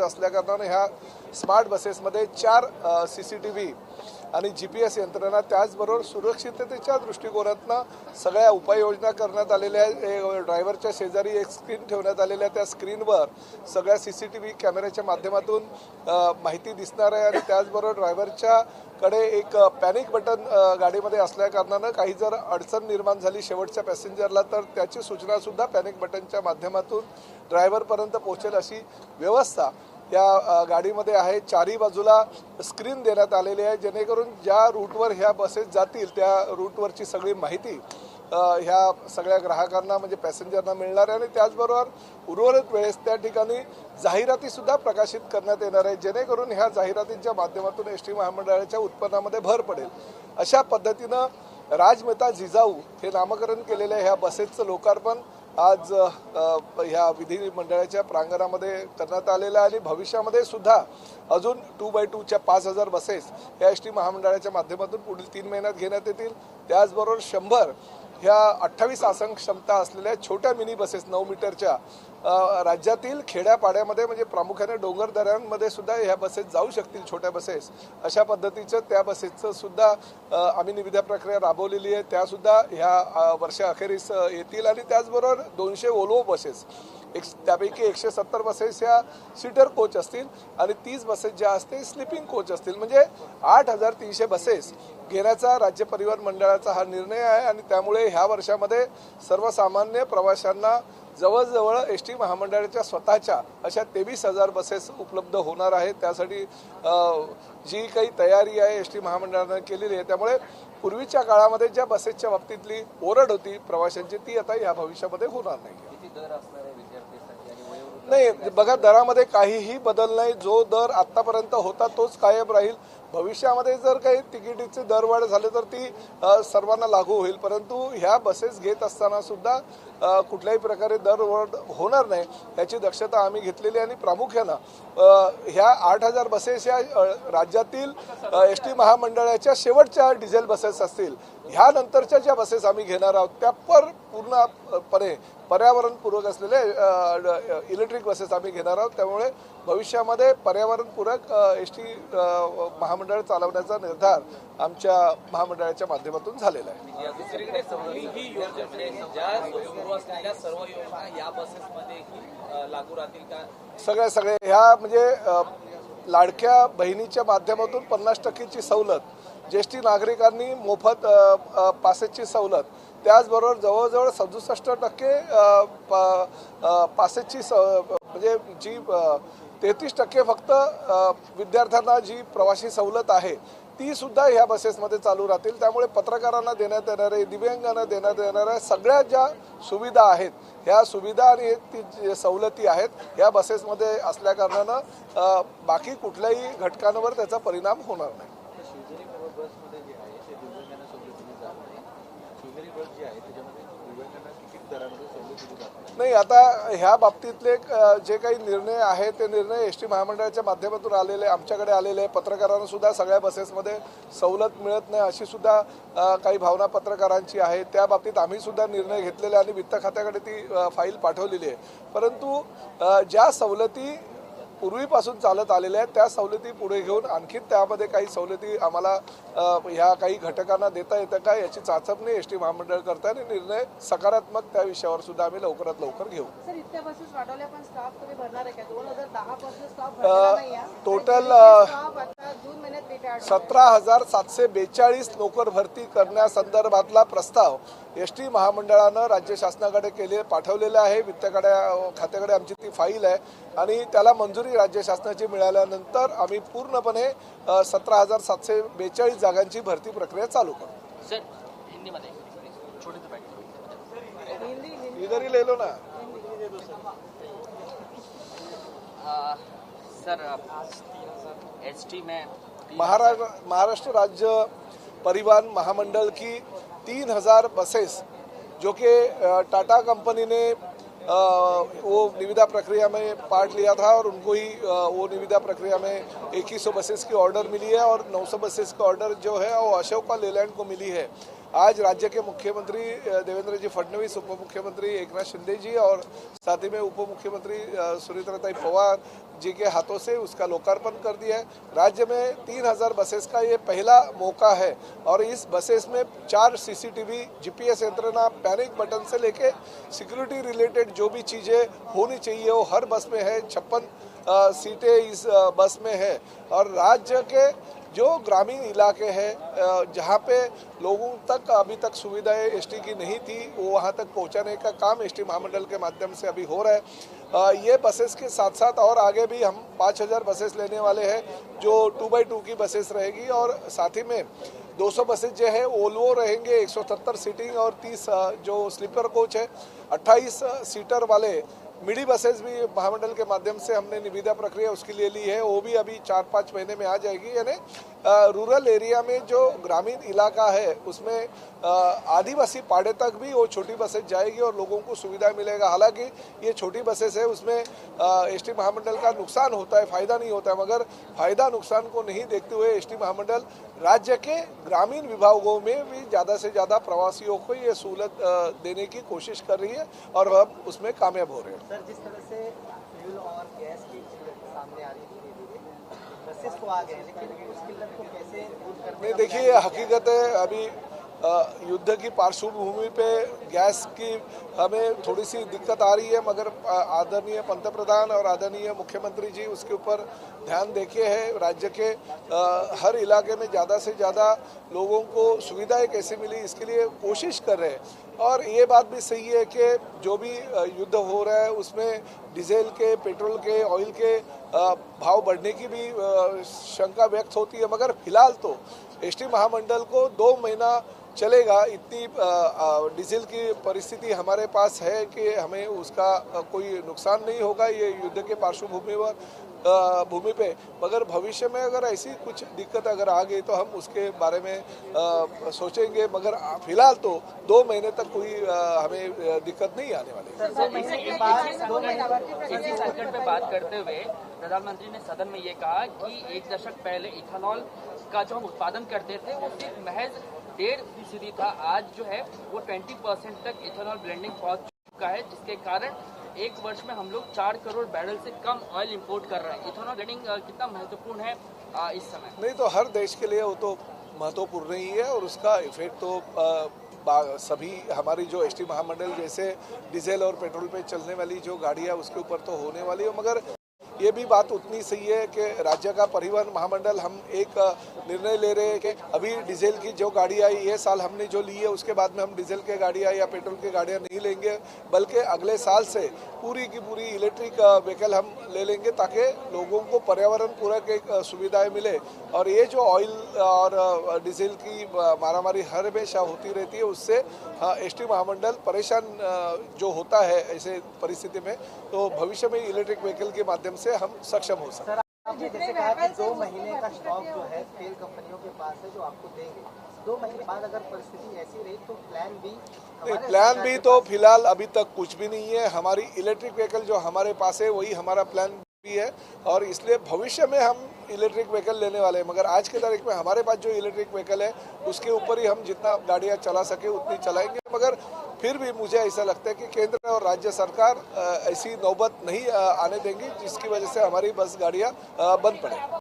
असल्या कारणाने ह्या स्मार्ट बसेसमध्ये 4 CCTV आणि GPS यंत्रणा त्याचबरोबर सुरक्षिततेच्या दृष्टिकोनातून सगळ्या उपाययोजना करण्यात आलेल्या आहेत। ड्रायव्हरच्या शेजारी एक स्क्रीन ठेवण्यात आलेली आहे, त्या स्क्रीनवर सगळ्या CCTV कॅमेऱ्याच्या माध्यमातून माहिती दिसणार आहे आणि त्याचबरोबर ड्रायव्हरच्या कडे एक पॅनिक बटन गाडीमध्ये असल्या कारणाने काही जर अडचण निर्माण झाली शेवटच्या पॅसेंजरला तर त्याची सूचना सुद्धा पॅनिक बटनच्या माध्यमातून ड्रायव्हरपर्यंत पोहोचेल अशी व्यवस्था या गाडीमध्ये आहे। चारही बाजूला स्क्रीन देण्यात आलेली आहे जेणेकरून ज्या रूटवर ह्या बसेस जातील त्या रूटवरची सगळी माहिती ह्या सगळ्या ग्राहकांना म्हणजे पॅसेंजरना मिळणार आहे आणि त्याचबरोबर उर्वरित वेळेस त्या ठिकाणी जाहिराती सुद्धा प्रकाशित करण्यात येणार आहे जेणेकरून ह्या जाहिरातींच्या माध्यमातून एसटी महामंडळाच्या उत्पन्नामध्ये भर पडेल। अशा पद्धतीनं राजमेहता जिजाऊ हे नामकरण केलेल्या ह्या बसेसचं लोकार्पण आज ह्या विधी मंडळाच्या प्रांगणामध्ये करण्यात आलेला आहे आणि भविष्यामध्ये सुद्धा अजून 2x2च्या 5000 बसेस या एसटी महामंडळाच्या माध्यमातून पुढील 3 महिन्यात घेण्यात येतील। त्याचबरोबर 100 ह्या 28 आसन क्षमता असलेल्या छोट्या मिनी बसेस 9 मीटरच्या राज्यातील खेड्यापाड्यामध्ये म्हणजे प्रामुख्याने डोंगर दऱ्यांमध्ये सुद्धा ह्या बसेस जाऊ शकतील, छोट्या बसेस। अशा पद्धतीचं त्या बसेसचं सुद्धा आम्ही निविदा प्रक्रिया राबवलेली आहे, त्यासुद्धा ह्या वर्षाअखेरीस येतील आणि त्याचबरोबर 200 वोल्वो बसेस त्यापैकी 170 बसेस ह्या सीटर कोच असतील आणि 30 बसेस ज्या असतील स्लीपिंग कोच असतील म्हणजे 8300 बसेस घेण्याचा राज्य परिवहन मंडळाचा हा निर्णय आहे आणि त्यामुळे ह्या वर्षामध्ये सर्वसामान्य प्रवाशांना जवळजवळ एसटी महामंडळाच्या स्वतःच्या अशा 23000 बसेस उपलब्ध होणार आहेत। त्यासाठी जी काही तयारी आहे एसटी महामंडळाने केलेली आहे त्यामुळे पूर्वीच्या काळामध्ये ज्या बसेसच्या बाबतीतली ओरड होती प्रवाशांची ती आता या भविष्यामध्ये होणार नाही। नाही बघा, दरामध्ये काहीही बदल नाही, जो दर आतापर्यंत होता तोच कायम राहील। भविष्यामध्ये जर काही तिकिटीचे दरवाढ झाले तर ती सर्वांना लागू होईल, परंतु ह्या बसेस घेत असताना सुद्धा कुठल्याही प्रकारे दरवाढ होणार नाही याची दक्षता आम्ही घेतलेली आणि प्रामुख्यानं ह्या 8000 बसेस या राज्यातील एसटी महामंडळाच्या शेवटच्या डिझेल बसेस असतील। ह्यानंतरच्या ज्या बसेस आम्ही घेणार आहोत त्या पूर्णपणे पर्यावरणपूरक असलेले इलेक्ट्रिक बसेस आम्ही घेणार आहोत। त्यामुळे भविष्यामध्ये पर्यावरणपूरक एसटी महामंडळ चालवण्याचा निर्धार आमच्या महामंडळाच्या माध्यमातून झालेला आहे। सगळे ह्या म्हणजे लाडक्या बहिणीच्या माध्यमातून 50% सवलत, ज्येष्ठ नागरिकांनी मोफत पासेसची सवलत, त्याचबरोबर जवळजवळ 67% पासेसची म्हणजे जी 33% फक्त विद्यार्थ्यांना जी प्रवासी सवलत आहे ती सुद्धा ह्या बसेसमध्ये चालू राहतील। त्यामुळे पत्रकारांना देण्यात येणारे, दिव्यांगांना देण्यात येणाऱ्या सगळ्या ज्या सुविधा आहेत ह्या सुविधा आणि सवलती आहेत ह्या बसेसमध्ये असल्या कारणानं बाकी कुठल्याही घटकांवर त्याचा परिणाम होणार नाही। नाही, आता ह्या बाबतीतले जे काही निर्णय आहे ते निर्णय एसटी महामंडळाच्या माध्यमातून आलेले आमच्याकडे आलेले आहे। पत्रकारांना सुद्धा सगळ्या बसेसमध्ये सवलत मिळत नाही अशी सुद्धा काही भावना पत्रकारांची आहे। त्या बाबतीत आम्ही सुद्धा निर्णय घेतलेले आणि वित्त खात्याकडे ती फाईल पाठवलेली आहे, परंतु ज्या सवलती पूर्वीपासून चालत आलेल्या आहेत त्या सवलती पुढे घेऊन आणखी त्यामध्ये काही सवलती आम्हाला ह्या काही घटकांना देता येतं का याची चाचपणी एसटी महामंडळ करतात आणि निर्णय सकारात्मक त्या विषयावर सुद्धा आम्ही लवकरात लवकर घेऊ। टोटल 17,742 नोकर भरती करण्यासंदर्भातला प्रस्ताव एसटी महामंडळानं राज्य शासनाकडे पाठवलेला आहे। वित्त खात्याकडे आमची ती फाईल आहे आणि त्याला मंजुरी राज्य शासनाची मिळाल्यानंतर आम्ही पूर्णपणे 17,742 जागांची भरती प्रक्रिया चालू करू। सर हिंदी मध्ये छोटे से इधर ही ले लो ना। सर एसटी में महाराष्ट्र राज्य परिवहन महामंडल की 3000 बसेस जो कि टाटा कंपनी ने वो निविदा प्रक्रिया में पार्ट लिया था और उनको ही वो निविदा प्रक्रिया में 2100 बसेस की ऑर्डर मिली है और 900 बसेस का ऑर्डर जो है वो अशोका लेलैंड को मिली है। आज राज्य के मुख्यमंत्री देवेंद्र जी फडणवीस, उप मुख्यमंत्री एकनाथ शिंदे जी और साथ ही में उप मुख्यमंत्री सुनीताताई पवार जी के हाथों से उसका लोकार्पण कर दिया है। राज्य में 3000 बसेस का ये पहला मौका है और इस बसेस में 4 सीसीटीवी, जीपीएस यंत्रणा, पैनिक बटन से लेके सिक्योरिटी रिलेटेड जो भी चीज़ें होनी चाहिए वो हर बस में है। 56 सीटें इस बस में है और राज्य के जो ग्रामीण इलाके हैं जहाँ पे लोगों तक अभी तक सुविधाएं एसटी की नहीं थी, वो वहाँ तक पहुँचाने का काम एसटी महामंडल के माध्यम से अभी हो रहा है। ये बसेस के साथ साथ और आगे भी हम 5000 बसेस लेने वाले हैं जो 2x2 की बसेस रहेगी और साथ ही में 200 बसेस जो है वोल्वो रहेंगे 177 सीटिंग और 30 जो स्लीपर कोच है 28 सीटर वाले मिडी बसेस भी महामंडल के माध्यम से हमने निविदा प्रक्रिया उसके लिए ली है। वो भी अभी 4-5 महीने में आ जाएगी। यानी रूरल एरिया में जो ग्रामीण इलाका है उसमें आदिवासी पाड़े तक भी वो छोटी बसेस जाएगी और लोगों को सुविधा मिलेगा। हालांकि ये छोटी बसेस है उसमें एसटी महामंडल का नुकसान होता है, फायदा नहीं होता है, मगर फायदा नुकसान को नहीं देखते हुए एसटी महामंडल राज्य के ग्रामीण विभागों में भी ज़्यादा से ज़्यादा प्रवासियों को ये सहूलत देने की कोशिश कर रही है और हम उसमें कामयाब हो रहे हैं। सर, जिस तरह से फ्यूल और गैस की किल्लत सामने आ रही है, धीरे-धीरे बसेस तो आ गए लेकिन उस किल्लत को कैसे दूर करने नहीं, देखिए हकीकत है अभी युद्ध की पार्श्वभूमि पे गैस की हमें थोड़ी सी दिक्कत आ रही है, मगर आदरणीय पंतप्रधान और आदरणीय मुख्यमंत्री जी उसके ऊपर ध्यान देके है। राज्य के हर इलाके में ज़्यादा से ज़्यादा लोगों को सुविधाएं कैसे मिली इसके लिए कोशिश कर रहे हैं। और ये बात भी सही है कि जो भी युद्ध हो रहा है उसमें डीजल के, पेट्रोल के, ऑयल के भाव बढ़ने की भी शंका व्यक्त होती है, मगर फिलहाल तो एसटी महामंडल को 2 महीना चलेगा। इतनी डीजल की परिस्थिति हमारे पास है कि हमें उसका कोई नुकसान नहीं होगा ये युद्ध के भूमि पे, मगर भविष्य में अगर ऐसी कुछ दिक्कत अगर आ गई तो हम उसके बारे में सोचेंगे, मगर फिलहाल तो 2 महीने तक कोई हमें दिक्कत नहीं आने वाली। इसी संकट पे बात करते हुए प्रधानमंत्री ने सदन में ये कहा कि 1 दशक पहले इथेनॉल का जो हम उत्पादन करते थे वो सिर्फ महज 1.5% था। आज जो है वो 20% तक इथेनॉल ब्लेंडिंग पहुंच चुका है, जिसके कारण 1 वर्ष में हम लोग 4 करोड़ बैरल से कम ऑयल इंपोर्ट कर रहे हैं। इथेनॉल ब्लेंडिंग कितना महत्वपूर्ण है इस समय? नहीं तो हर देश के लिए वो तो महत्वपूर्ण ही है और उसका इफेक्ट तो सभी हमारी जो एसटी महामंडल जैसे डीजल और पेट्रोल पे चलने वाली जो गाड़ियाँ उसके ऊपर तो होने वाली है, मगर ये भी बात उतनी सही है कि राज्य का परिवहन महामंडल हम एक निर्णय ले रहे हैं कि अभी डीजल की जो गाड़ियाँ ये साल हमने जो ली है उसके बाद में हम डीजल के गाड़ियाँ या पेट्रोल की गाड़ियाँ नहीं लेंगे, बल्कि अगले साल से पूरी की पूरी इलेक्ट्रिक व्हीकल हम ले लेंगे ताकि लोगों को पर्यावरण पूरक एक सुविधाएं मिले। और ये जो ऑयल और डीजल की मारामारी हर हमेशा होती रहती है उससे एसटी महामंडल परेशान जो होता है ऐसे परिस्थिति में, तो भविष्य में इलेक्ट्रिक व्हीकल के माध्यम से हम सक्षम हो सकते हैं। आपने जैसे कहा कि 2 महीने का स्टॉक जो है तेल कंपनियों के पास है जो आपको देंगे। 2 महीने बाद अगर परिस्थिति ऐसी रही तो प्लान बी तो फिलहाल अभी तक कुछ भी नहीं है। हमारी इलेक्ट्रिक व्हीकल जो हमारे पास है वही हमारा प्लान भी है और इसलिए भविष्य में हम इलेक्ट्रिक व्हीकल लेने वाले हैं, मगर आज के तारीख में हमारे पास जो इलेक्ट्रिक व्हीकल है उसके ऊपर ही हम जितना गाड़ियाँ चला सके उतनी चलाएंगे। मगर फिर भी मुझे ऐसा लगता है कि केंद्र और राज्य सरकार ऐसी नौबत नहीं आने देंगी जिसकी वजह से हमारी बस गाड़ियाँ बंद पड़े।